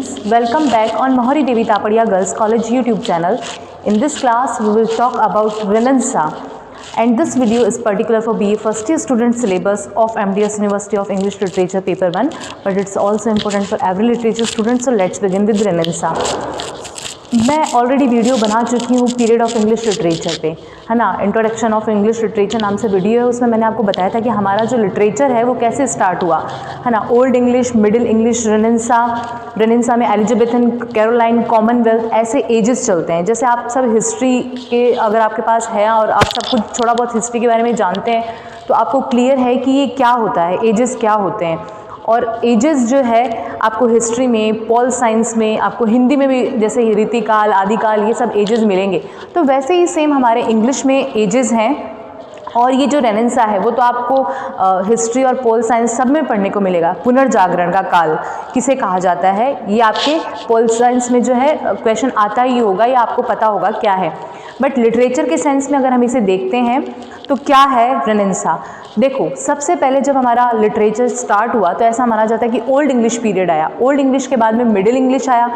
students, welcome back on Mohari Devi Tapadia Girls College YouTube channel. In this class, we will talk about Renaissance, and this video is particular for BA first year student syllabus of MDS University of English Literature paper 1, but it's also important for every literature student. So let's begin with Renaissance. मैं already video बना चुकी हूँ period of English literature पे, है ना। Introduction of English literature नाम से video है, उसमें मैंने आपको बताया था कि हमारा जो लिटरेचर है वो कैसे स्टार्ट हुआ, है ना। Old English, middle English, renaissance में एलिजाबेथन, कैरोलाइन, कॉमनवेल्थ, ऐसे एजेस चलते हैं। जैसे आप सब हिस्ट्री के अगर आपके पास है और आप सब कुछ थोड़ा बहुत हिस्ट्री के बारे में जानते हैं तो आपको क्लियर है कि ये क्या होता है, एजेस क्या होते हैं। और एजेस जो है आपको हिस्ट्री में, पॉल साइंस में, आपको हिंदी में भी जैसे रीतिकाल, आदिकाल, ये सब एजेस मिलेंगे। तो वैसे ही सेम हमारे इंग्लिश में एजेस हैं। और ये जो रेनेसां है वो तो आपको हिस्ट्री और पोल साइंस सब में पढ़ने को मिलेगा। पुनर्जागरण का काल किसे कहा जाता है, ये आपके पोल साइंस में जो है क्वेश्चन आता ही होगा, या आपको पता होगा क्या है। बट लिटरेचर के सेंस में अगर हम इसे देखते हैं तो क्या है रेनेसां। देखो, सबसे पहले जब हमारा लिटरेचर स्टार्ट हुआ तो ऐसा माना जाता है कि ओल्ड इंग्लिश पीरियड आया, ओल्ड इंग्लिश के बाद में मिडिल इंग्लिश आया,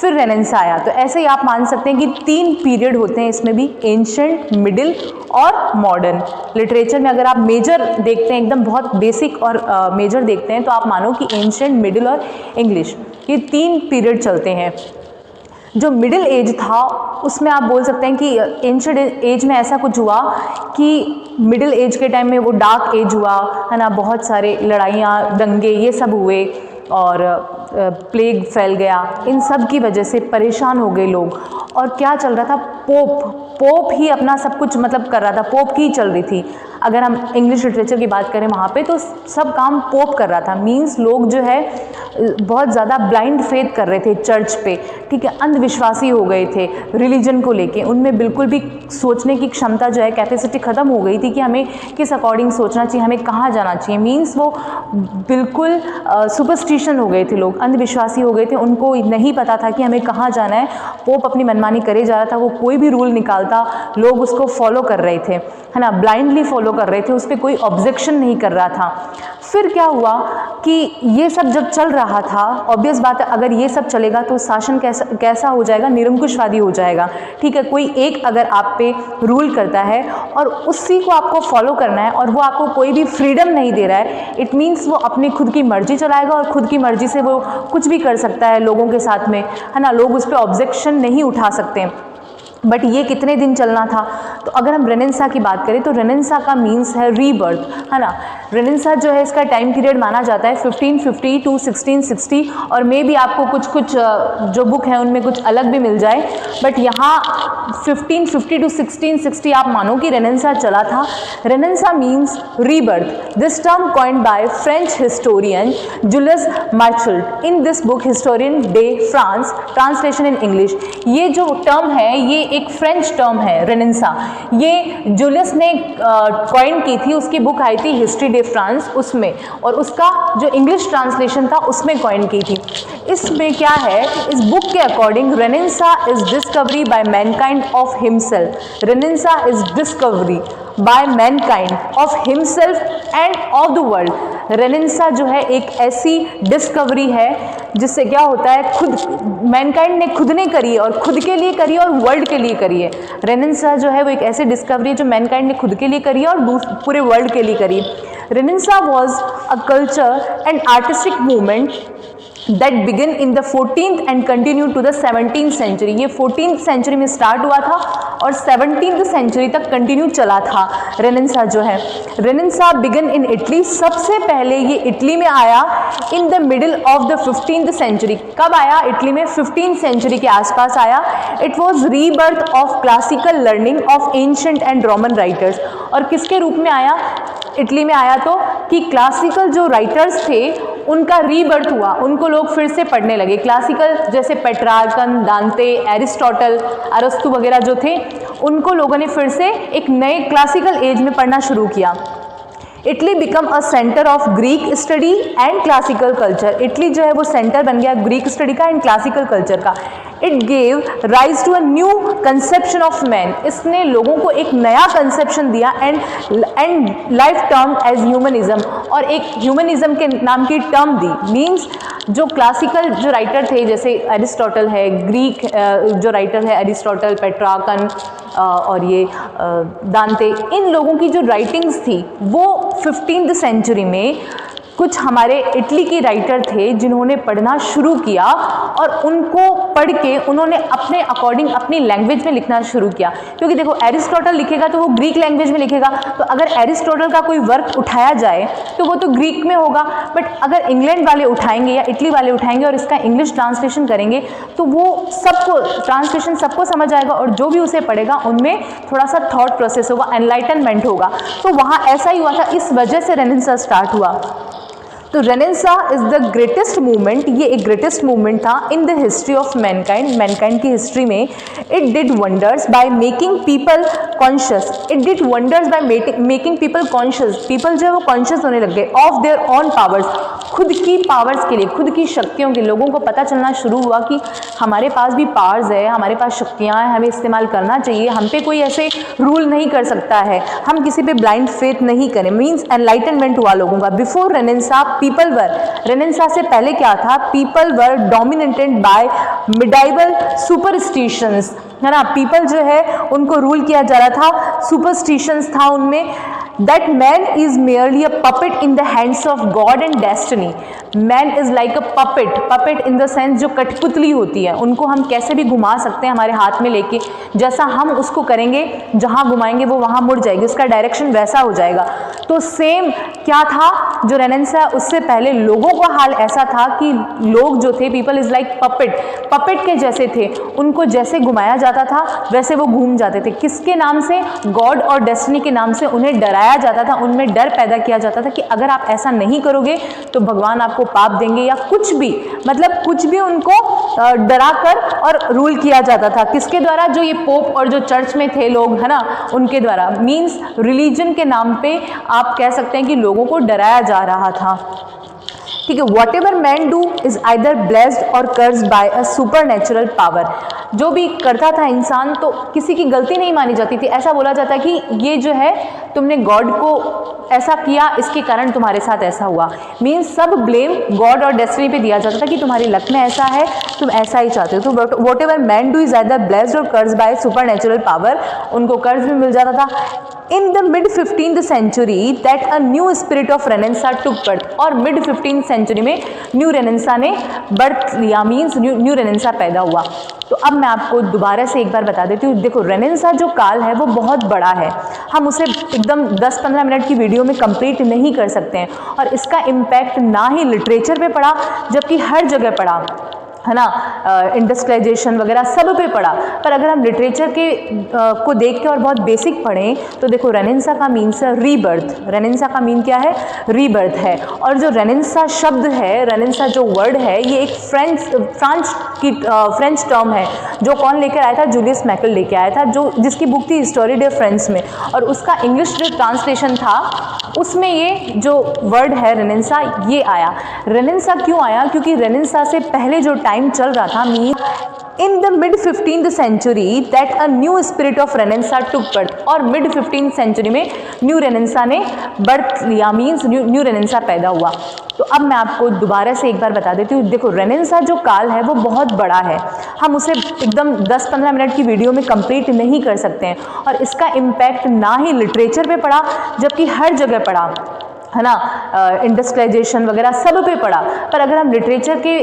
फिर रेनेसां आया। तो ऐसे ही आप मान सकते हैं कि 3 पीरियड होते हैं इसमें भी, एंशिएंट, मिडिल और मॉडर्न। लिटरेचर में अगर आप मेजर देखते हैं, एकदम बहुत बेसिक और मेजर देखते हैं, तो आप मानो कि एंशिएंट, मिडिल और इंग्लिश, ये 3 पीरियड चलते हैं। जो मिडिल एज था उसमें आप बोल सकते हैं कि एंशिएंट एज में ऐसा कुछ हुआ कि मिडिल एज के टाइम में वो डार्क एज हुआ, है ना। बहुत सारे लड़ाइयाँ, दंगे, ये सब हुए और प्लेग फैल गया। इन सब की वजह से परेशान हो गए लोग। और क्या चल रहा था, पोप ही अपना सब कुछ मतलब कर रहा था, पोप की चल रही थी। अगर हम इंग्लिश लिटरेचर की बात करें वहाँ पे तो सब काम पोप कर रहा था। मींस लोग जो है बहुत ज़्यादा ब्लाइंड फेथ कर रहे थे चर्च पे, ठीक है। अंधविश्वासी हो गए थे रिलीजन को लेके। उनमें बिल्कुल भी सोचने की क्षमता जो है, कैपेसिटी ख़त्म हो गई थी कि हमें किस अकॉर्डिंग सोचना चाहिए, हमें कहाँ जाना चाहिए। मींस वो बिल्कुल सुपरस्टिशन हो गए थे लोग, अंधविश्वासी हो गए थे। उनको नहीं पता था कि हमें कहाँ जाना है। पोप अपनी मनमानी करे जा रहा था, वो कोई भी रूल निकालता लोग उसको फॉलो कर रहे थे, है ना, ब्लाइंडली फॉलो कर रहे थे, उस पर कोई ऑब्जेक्शन नहीं कर रहा था। फिर क्या हुआ कि ये सब जब चल रहा था, ऑब्वियस बात है अगर ये सब चलेगा तो शासन कैसा हो जाएगा, निरंकुशवादी हो जाएगा, ठीक है। कोई एक अगर आप पे रूल करता है और उसी को आपको फॉलो करना है और वो आपको कोई भी फ्रीडम नहीं दे रहा है, इट मीन्स वो अपनी खुद की मर्जी चलाएगा और खुद की मर्जी से वो कुछ भी कर सकता है लोगों के साथ में, है ना। लोग उस पर ऑब्जेक्शन नहीं उठा सकते। बट ये कितने दिन चलना था। तो अगर हम रेनेसां की बात करें तो रेनेसां का मीन्स है रीबर्थ, है ना। रेनेसां जो है इसका टाइम पीरियड माना जाता है 1550 टू 1660, और मे भी आपको कुछ जो बुक है उनमें कुछ अलग भी मिल जाए, बट यहाँ 1550 टू 1660 आप मानो कि रेनेसां चला था। Renaissance means rebirth. This term coined by French historian Julius Michelet in this book historian de France, translation in English. ये जो टर्म है ये एक फ्रेंच टर्म है रेनेसां, ये जूलियस ने कॉइन की थी। उसकी बुक आई थी हिस्ट्री डे फ्रांस, उसमें, और उसका जो इंग्लिश ट्रांसलेशन था उसमें कॉइन की थी। इसमें क्या है, इस बुक के according renaissance is discovery by mankind of himself. Renaissance is discovery by mankind of himself and of the world. Renaissance जो है एक ऐसी डिस्कवरी है जिससे क्या होता है, खुद मैनकाइंड ने खुद ने करी है, और खुद के लिए करी है और वर्ल्ड के लिए करी है। रेनेसां जो है वो एक ऐसी डिस्कवरी है जो मैनकाइंड ने खुद के लिए करी है और पूरे वर्ल्ड के लिए करी है। Renaissance was a culture and artistic movement that began in the 14th and continued to the 17th century। ये 14th सेंचुरी में स्टार्ट हुआ था और 17th सेंचुरी तक कंटिन्यू चला था रेनेसां जो है। रेनेसां बिगन इन इटली, सबसे पहले ये इटली में आया in the middle of the 15th century. कब आया, इटली में 15th सेंचुरी के आसपास आया। It was rebirth of classical learning of ancient and Roman writers. और किसके रूप में आया, इटली में आया तो कि क्लासिकल जो राइटर्स थे उनका रीबर्थ हुआ, उनको लोग फिर से पढ़ने लगे। क्लासिकल जैसे पेट्रार्कन, दांते, एरिस्टोटल, अरस्तु वगैरह जो थे, उनको लोगों ने फिर से एक नए क्लासिकल एज में पढ़ना शुरू किया। Italy become a centre of Greek study and classical culture. Italy जो है वो सेंटर बन गया ग्रीक स्टडी का एंड क्लासिकल कल्चर का। It gave rise to a new conception of man. इसने लोगों को एक नया कंसेप्शन दिया and life term as humanism, और एक ह्यूमनिज्म के नाम की टर्म दी। मीन्स जो क्लासिकल जो राइटर थे जैसे एरिस्टोटल है, ग्रीक जो राइटर है एरिस्टोटल, पेट्राकन और ये दांते, इन लोगों की जो राइटिंग्स थी वो 15वीं सेंचुरी में कुछ हमारे इटली के राइटर थे जिन्होंने पढ़ना शुरू किया और उनको पढ़ के उन्होंने अपने अकॉर्डिंग अपनी लैंग्वेज में लिखना शुरू किया। क्योंकि देखो एरिस्टोटल लिखेगा तो वो ग्रीक लैंग्वेज में लिखेगा, तो अगर एरिस्टोटल का कोई वर्क उठाया जाए तो वो तो ग्रीक में होगा, बट अगर इंग्लैंड वाले उठाएंगे या इटली वाले उठाएंगे और इसका इंग्लिश ट्रांसलेशन करेंगे तो वो सबको ट्रांसलेशन सबको समझ आएगा और जो भी उसे पढ़ेगा उनमें थोड़ा सा थॉट प्रोसेस होगा, एनलाइटनमेंट होगा। तो वहाँ ऐसा ही हुआ था, इस वजह से रेनेसां स्टार्ट हुआ। तो renaissance is the greatest movement, ये एक ग्रेटेस्ट मूवमेंट था in the history of Mankind, Mankind की हिस्ट्री में। It did wonders by making people conscious, it did wonders by making people conscious. People जो है वो कॉन्शियस होने लग गए ऑफ देयर ऑन पावर्स, खुद की पावर्स के लिए, खुद की शक्तियों के, लोगों को पता चलना शुरू हुआ कि हमारे पास भी पावर्स है, हमारे पास शक्तियाँ हैं, हमें इस्तेमाल करना चाहिए, हम पे कोई ऐसे रूल नहीं कर सकता है, हम किसी पे ब्लाइंड फेथ नहीं करें। मीन्स एनलाइटनमेंट हुआ लोगों का। Before renaissance people were, renaissance से पहले क्या था, people were dominated by medieval superstitions, है ना। पीपल जो है उनको रूल किया जा रहा था, सुपरस्टिशंस था उनमें। That man is merely a puppet in the hands of God and destiny. Man is like a puppet, puppet in the sense जो कठपुतली होती है, उनको हम कैसे भी घुमा सकते हैं हमारे हाथ में लेके, जैसा हम उसको करेंगे जहाँ घुमाएंगे वो वहाँ मुड़ जाएगी, उसका डायरेक्शन वैसा हो जाएगा। तो सेम क्या था जो रेनेसां, उससे पहले लोगों का हाल ऐसा था कि लोग जो थे, people is like puppet, puppet के जैसे थे, उनको जैसे घुमाया जाता था वैसे वो घूम जाते थे। किसके नाम से? गॉड और डेस्टिनी के नाम से उन्हें डराया जाता था, उनमें डर पैदा किया जाता था कि अगर आप ऐसा नहीं करोगे तो भगवान आपको पाप देंगे, या कुछ भी, मतलब कुछ भी उनको डरा कर और रूल किया जाता था। किसके द्वारा? जो ये पोप और जो चर्च में थे लोग, है ना, उनके द्वारा। मीन्स रिलीजन के नाम पे आप कह सकते हैं कि लोगों को डराया जा रहा था। ठीक है, whatever man do is either blessed or cursed by a supernatural power. जो भी करता था इंसान तो किसी की गलती नहीं मानी जाती थी। ऐसा बोला जाता है कि ये जो है तुमने गॉड को ऐसा किया, इसके कारण तुम्हारे साथ ऐसा हुआ। मीन्स सब ब्लेम गॉड और डेस्टिनी पे दिया जाता था कि तुम्हारी लक में ऐसा है, तुम ऐसा ही चाहते हो। तो whatever man do is either blessed or cursed by supernatural power, उनको कर्ज भी मिल जाता था। In the mid 15th century that a new spirit of renaissance took birth, और मिड 15th सेंचुरी में न्यू रेनेसां ने birth लिया, मीन्स न्यू रेनेसां पैदा हुआ। तो अब मैं आपको दोबारा से एक बार बता देती हूँ। देखो रेनेसां जो काल है वो बहुत बड़ा है, हम उसे एकदम 10-15 मिनट की वीडियो में कंप्लीट नहीं कर सकते हैं, और इसका इम्पैक्ट ना ही लिटरेचर पे पड़ा जबकि हर जगह पड़ा, है ना, इंडस्ट्रियलाइजेशन वगैरह सब पे पड़ा। पर अगर हम लिटरेचर के को देख के और बहुत बेसिक पढ़ें तो देखो रेनेसां का मीन्स है रीबर्थ। रेनेसां का मीन क्या है? रीबर्थ है। और जो रेनेसां शब्द है, रेनेसां जो वर्ड है, ये एक फ्रेंच टर्म है जो कौन लेकर आया था? जूलियस मैकल लेके आया था, जो जिसकी बुक थी हिस्टोरी डे फ्रेंच में, और उसका इंग्लिश जो ट्रांसलेशन था उसमें ये जो वर्ड है रेनेसां ये आया। रेनेसां क्यों आया? क्योंकि रेनेसां से पहले जो टाइम चल रहा था, mean in the mid 15th century that a new spirit of renaissance took birth, और मिड 15th सेंचुरी में न्यू रेनेसां ने बर्थ लिया, मीन्स न्यू रेनेसां पैदा हुआ। तो अब मैं आपको दोबारा से एक बार बता देती हूँ। देखो रेनेसां जो काल है वो बहुत बड़ा है, हम उसे एकदम 10-15 मिनट की वीडियो में कंप्लीट नहीं कर सकते हैं, और इसका इम्पैक्ट ना ही लिटरेचर पे पड़ा जबकि हर जगह पड़ा, है ना, इंडस्ट्रियलाइजेशन वगैरह सब पे पड़ा। पर अगर हम लिटरेचर के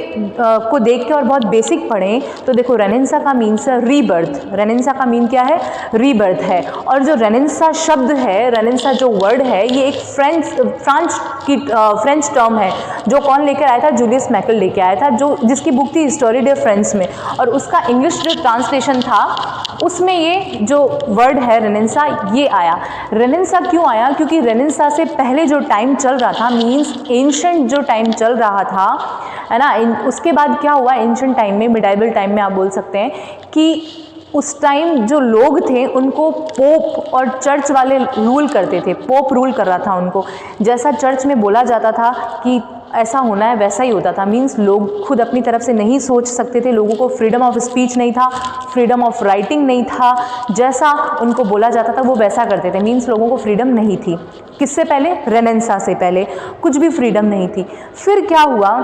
को देख के और बहुत बेसिक पढ़ें तो देखो रेनेसां का मीन्स है रीबर्थ। रेनेसां का मीन क्या है? रीबर्थ है। और जो रेनेसां शब्द है, रेनेसां जो वर्ड है, ये एक फ्रेंच टर्म है जो कौन लेकर आया था? जूलियस मैकल लेके आया था, जो जिसकी बुक थी हिस्टोरी डे फ्रेंच में, और उसका इंग्लिश जो ट्रांसलेशन था उसमें ये जो वर्ड है रेनेसां ये आया। रेनेसां क्यों आया? क्योंकि रेनेसां से पहले जो टाइम चल रहा था, मीन्स एंशंट जो टाइम चल रहा था, है ना, उसके बाद क्या हुआ? एंशंट टाइम में, मिडाइवल टाइम में आप बोल सकते हैं कि उस टाइम जो लोग थे उनको पोप और चर्च वाले रूल करते थे, पोप रूल कर रहा था उनको। जैसा चर्च में बोला जाता था कि ऐसा होना है वैसा ही होता था। मीन्स लोग खुद अपनी तरफ से नहीं सोच सकते थे, लोगों को फ्रीडम ऑफ स्पीच नहीं था, फ्रीडम ऑफ राइटिंग नहीं था, जैसा उनको बोला जाता था वो वैसा करते थे। मीन्स लोगों को फ्रीडम नहीं थी। किससे पहले? रेनेसां से पहले कुछ भी फ्रीडम नहीं थी। फिर क्या हुआ,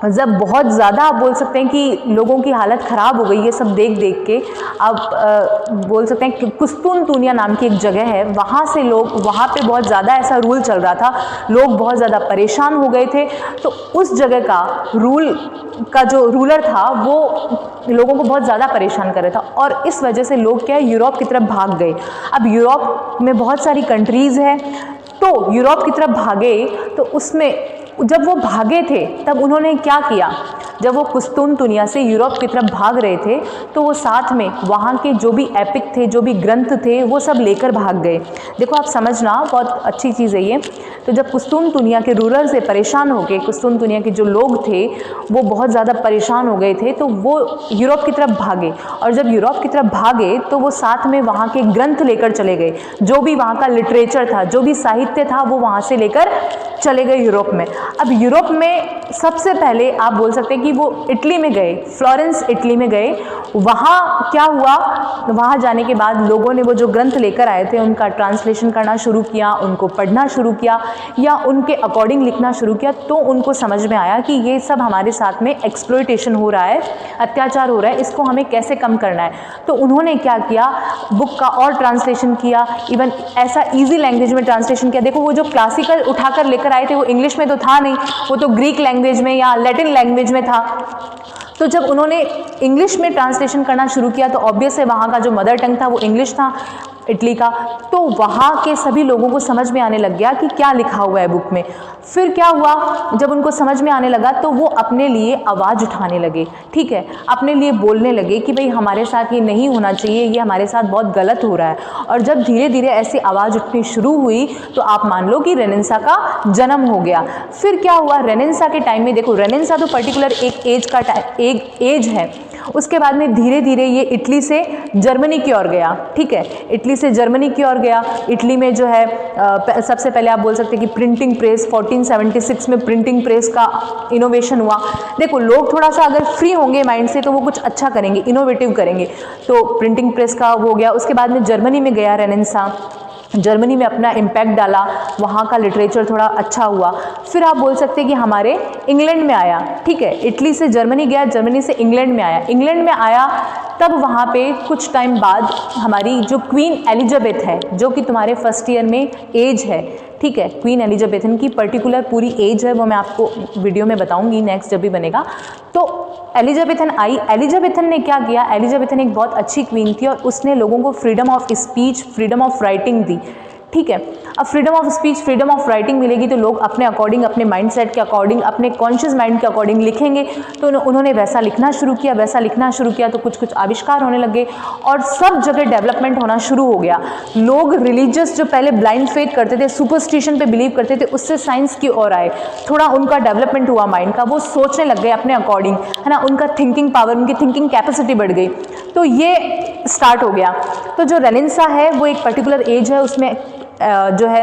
जब बहुत ज़्यादा आप बोल सकते हैं कि लोगों की हालत ख़राब हो गई ये सब देख देख के, आप बोल सकते हैं कि कुस्तुनतुनिया नाम की एक जगह है, वहाँ से लोग, वहाँ पे बहुत ज़्यादा ऐसा रूल चल रहा था, लोग बहुत ज़्यादा परेशान हो गए थे। तो उस जगह का रूल का जो रूलर था वो लोगों को बहुत ज़्यादा परेशान कर रहा था, और इस वजह से लोग क्या है, यूरोप की तरफ भाग गए। अब यूरोप में बहुत सारी कंट्रीज़ हैं, तो यूरोप की तरफ भागे, तो उसमें जब वो भागे थे तब उन्होंने क्या किया, जब वो कुस्तुनतुनिया से यूरोप की तरफ भाग रहे थे तो वो साथ में वहाँ के जो भी एपिक थे, जो भी ग्रंथ थे, वो सब लेकर भाग गए। देखो आप समझना, बहुत अच्छी चीज़ है ये। तो जब कुस्तुनतुनिया के रूलर से परेशान हो गए, कुस्तुनतुनिया के जो लोग थे वो बहुत ज़्यादा परेशान हो गए थे, तो वो यूरोप की तरफ भागे, और जब यूरोप की तरफ भागे तो वो साथ में वहाँ के ग्रंथ लेकर चले गए, जो भी वहाँ का लिटरेचर था, जो भी साहित्य था, वो वहाँ से लेकर चले गए यूरोप में। अब यूरोप में सबसे पहले आप बोल सकते हैं कि वो इटली में गए, फ्लोरेंस इटली में गए। वहाँ क्या हुआ, वहाँ जाने के बाद लोगों ने वो जो ग्रंथ लेकर आए थे उनका ट्रांसलेशन करना शुरू किया, उनको पढ़ना शुरू किया या उनके अकॉर्डिंग लिखना शुरू किया। तो उनको समझ में आया कि ये सब हमारे साथ में एक्सप्लॉयटेशन हो रहा है, अत्याचार हो रहा है, इसको हमें कैसे कम करना है। तो उन्होंने क्या किया, बुक का और ट्रांसलेशन किया, इवन ऐसा ईजी लैंग्वेज में ट्रांसलेशन किया। देखो वो जो क्लासिकल उठाकर लेकर आए थे वो इंग्लिश में तो था नहीं, वो तो ग्रीक लैंग्वेज में या लैटिन लैंग्वेज में था। तो जब उन्होंने इंग्लिश में ट्रांसलेशन करना शुरू किया तो ऑब्वियस है वहाँ का जो मदर टंग था वो इंग्लिश था, इटली का। तो वहाँ के सभी लोगों को समझ में आने लग गया कि क्या लिखा हुआ है बुक में। फिर क्या हुआ, जब उनको समझ में आने लगा तो वो अपने लिए आवाज़ उठाने लगे, ठीक है, अपने लिए बोलने लगे कि भाई हमारे साथ ये नहीं होना चाहिए, ये हमारे साथ बहुत गलत हो रहा है। और जब धीरे धीरे ऐसी आवाज़ उठनी शुरू हुई तो आप मान लो कि रेनेसां का जन्म हो गया। फिर क्या हुआ, रेनेसां के टाइम में, देखो रेनेसां तो पर्टिकुलर एक एज है, उसके बाद में धीरे धीरे ये इटली से जर्मनी की ओर गया, ठीक है, इटली से जर्मनी की ओर गया। इटली में जो है सबसे पहले आप बोल सकते हैं कि प्रिंटिंग प्रेस 1476 में प्रिंटिंग प्रेस का इनोवेशन हुआ। देखो लोग थोड़ा सा अगर फ्री होंगे माइंड से तो वो कुछ अच्छा करेंगे, इनोवेटिव करेंगे। तो प्रिंटिंग प्रेस का हो गया। उसके बाद में जर्मनी में गया रेनेसां, जर्मनी में अपना इम्पैक्ट डाला, वहाँ का लिटरेचर थोड़ा अच्छा हुआ। फिर आप बोल सकते हैं कि हमारे इंग्लैंड में आया, ठीक है, इटली से जर्मनी गया, जर्मनी से इंग्लैंड में आया। इंग्लैंड में आया तब वहाँ पे कुछ टाइम बाद हमारी जो क्वीन एलिजाबेथ है, जो कि तुम्हारे फर्स्ट ईयर में एज है, ठीक है, क्वीन एलिजाबेथन की पर्टिकुलर पूरी एज है, वो मैं आपको वीडियो में बताऊंगी नेक्स्ट जब भी बनेगा। तो एलिजाबेथन आई, एलिजाबेथन ने क्या किया, एलिजाबेथन एक बहुत अच्छी क्वीन थी और उसने लोगों को freedom of speech, freedom of writing the, ठीक है। अब freedom of speech, freedom of writing मिलेगी तो लोग अपने अकॉर्डिंग, अपने माइंडसेट के अकॉर्डिंग, अपने कॉन्शियस माइंड के अकॉर्डिंग लिखेंगे। तो उन्होंने वैसा लिखना शुरू किया, वैसा लिखना शुरू किया तो कुछ कुछ आविष्कार होने लगे और सब जगह डेवलपमेंट होना शुरू हो गया। लोग रिलीजियस, जो पहले ब्लाइंड फेथ करते थे, सुपरस्टिशन पे बिलीव करते थे, उससे साइंस की ओर आए, थोड़ा उनका डेवलपमेंट हुआ माइंड का, वो सोचने लग गए अपने अकॉर्डिंग, है ना, उनका थिंकिंग पावर, उनकी थिंकिंग कैपेसिटी बढ़ गई। तो ये स्टार्ट हो गया। तो जो रेनेसां है वो एक पर्टिकुलर एज है, उसमें जो है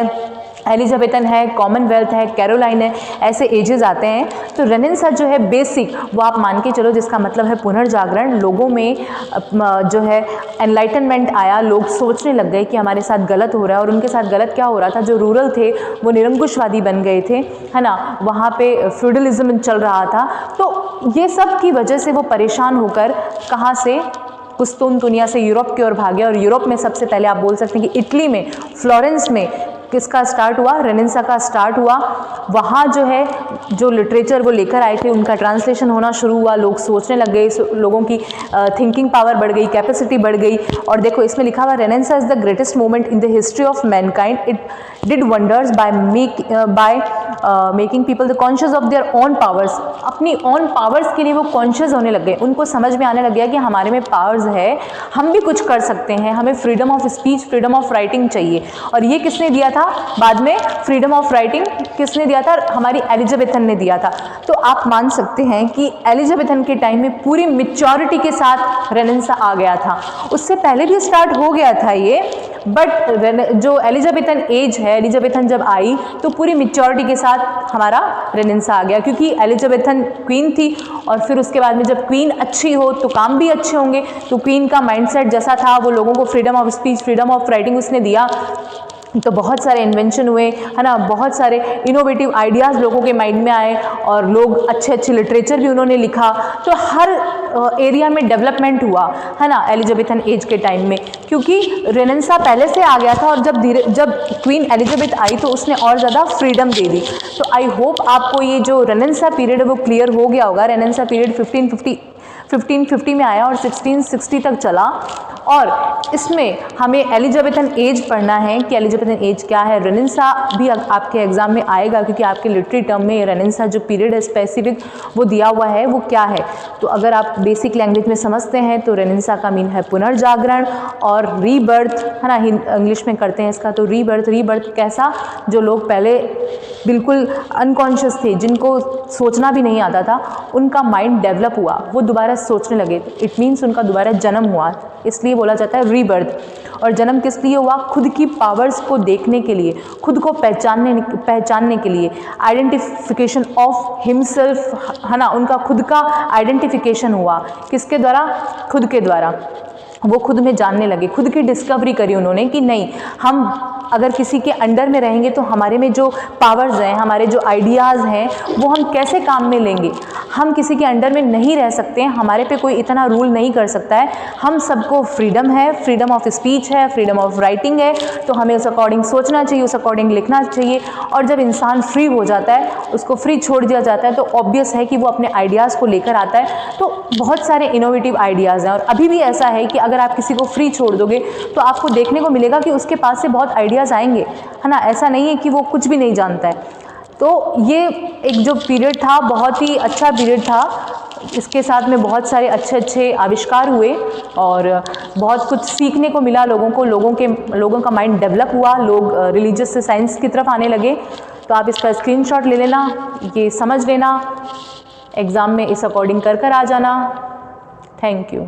एलिजाबेथन है, कॉमनवेल्थ है, कैरोलाइन है, ऐसे एजेस आते हैं। तो रेनेसां जो है बेसिक, वो आप मान के चलो जिसका मतलब है पुनर्जागरण। लोगों में जो है एनलाइटनमेंट आया, लोग सोचने लग गए कि हमारे साथ गलत हो रहा है। और उनके साथ गलत क्या हो रहा था, जो रूरल थे वो निरंकुशवादी बन गए थे, है ना, वहाँ पे फ्यूडलिज्म चल रहा था। तो ये सब की वजह से वो परेशान होकर कहाँ से, कुस्तुनतुनिया से यूरोप की ओर भागे। और यूरोप में सबसे पहले आप बोल सकते हैं कि इटली में, फ्लोरेंस में किसका स्टार्ट हुआ, रेनेसां का स्टार्ट हुआ। वहाँ जो है जो लिटरेचर वो लेकर आए थे उनका ट्रांसलेशन होना शुरू हुआ, लोग सोचने लग गए, लोगों की थिंकिंग पावर बढ़ गई, कैपेसिटी बढ़ गई। और देखो इसमें लिखा हुआ, renaissance is the greatest moment in the history of Mankind, it did wonders by making people the conscious of their own powers. अपनी ओन पावर्स के लिए वो कॉन्शियस होने लग गए, उनको समझ में आने लग गया कि हमारे में पावर्स है, हम भी कुछ कर सकते हैं, हमें freedom of speech, freedom of writing चाहिए। और ये किसने दिया था, था बाद में? फ्रीडम ऑफ राइटिंग किसने दिया था? हमारी एलिजाबेथन ने दिया था। तो आप मान सकते हैं कि एलिजाबेथन के टाइम में पूरी मैच्योरिटी के साथ रेनेसां आ गया था। उससे पहले भी स्टार्ट हो गया था ये, बट जो एलिजाबेथन एज है, एलिजाबेथन जब आई तो पूरी मैच्योरिटी के साथ हमारा रेनेसां आ गया, क्योंकि एलिजाबेथन क्वीन थी और फिर उसके बाद में जब क्वीन अच्छी हो तो काम भी अच्छे होंगे। तो क्वीन का माइंडसेट जैसा था, वो लोगों को freedom of speech, freedom of writing उसने दिया, तो बहुत सारे इन्वेंशन हुए, है ना, बहुत सारे इनोवेटिव आइडियाज़ लोगों के माइंड में आए और लोग अच्छे अच्छे लिटरेचर भी उन्होंने लिखा। तो हर एरिया में डेवलपमेंट हुआ, है ना, एलिजाबेथन एज के टाइम में, क्योंकि रेनेसां पहले से आ गया था और जब क्वीन एलिजाबेथ आई तो उसने और ज़्यादा फ्रीडम दे दी। तो आई होप आपको ये जो रेनेसां पीरियड है वो क्लियर हो गया होगा। रेनेसां पीरियड 1550 में आया और 1660 तक चला, और इसमें हमें एलिजाबेथन एज पढ़ना है कि एलिजाबेथन एज क्या है। रेनेसां भी आपके एग्जाम में आएगा, क्योंकि आपके लिटरेरी टर्म में रेनेसां जो पीरियड है स्पेसिफिक वो दिया हुआ है, वो क्या है। तो अगर आप बेसिक लैंग्वेज में समझते हैं तो रेनेसां का मीन है पुनर्जागरण और रीबर्थ, है ना, इंग्लिश में करते हैं इसका। तो रीबर्थ कैसा? जो लोग पहले बिल्कुल अनकॉन्शियस थे, जिनको सोचना भी नहीं आता था, उनका माइंड डेवलप हुआ, वो दोबारा सोचने लगे, इट मीन्स उनका दोबारा जन्म हुआ, इसलिए बोला जाता है रीबर्थ। और जन्म किस लिए हुआ? खुद की पावर्स को देखने के लिए, खुद को पहचानने के लिए, आइडेंटिफिकेशन ऑफ हिमसेल्फ, है ना, उनका खुद का आइडेंटिफिकेशन हुआ। किसके द्वारा? खुद के द्वारा। वो खुद में जानने लगे, खुद की डिस्कवरी करी उन्होंने कि नहीं, हम अगर किसी के अंडर में रहेंगे तो हमारे में जो पावर्स हैं, हमारे जो आइडियाज़ हैं, वो हम कैसे काम में लेंगे। हम किसी के अंडर में नहीं रह सकते, हमारे पे कोई इतना रूल नहीं कर सकता है। हम सबको फ्रीडम है, फ्रीडम ऑफ स्पीच है, फ्रीडम ऑफ राइटिंग है, तो हमें उस अकॉर्डिंग सोचना चाहिए, उस अकॉर्डिंग लिखना चाहिए। और जब इंसान फ्री हो जाता है, उसको फ्री छोड़ दिया जाता है, तो ऑब्वियस है कि वो अपने आइडियाज़ को लेकर आता है। तो बहुत सारे इनोवेटिव आइडियाज़ हैं, और अभी भी ऐसा है कि अगर आप किसी को फ्री छोड़ दोगे तो आपको देखने को मिलेगा कि उसके पास से बहुत आइडियाज़ आएंगे, है ना। ऐसा नहीं है कि वो कुछ भी नहीं जानता है। तो ये एक जो पीरियड था बहुत ही अच्छा पीरियड था, इसके साथ में बहुत सारे अच्छे अच्छे आविष्कार हुए और बहुत कुछ सीखने को मिला लोगों को, लोगों का माइंड डेवलप हुआ, लोग रिलीजियस से साइंस की तरफ आने लगे। तो आप इसका स्क्रीनशॉट ले लेना, ये समझ लेना, एग्ज़ाम में इस अकॉर्डिंग कर आ जाना। Thank you.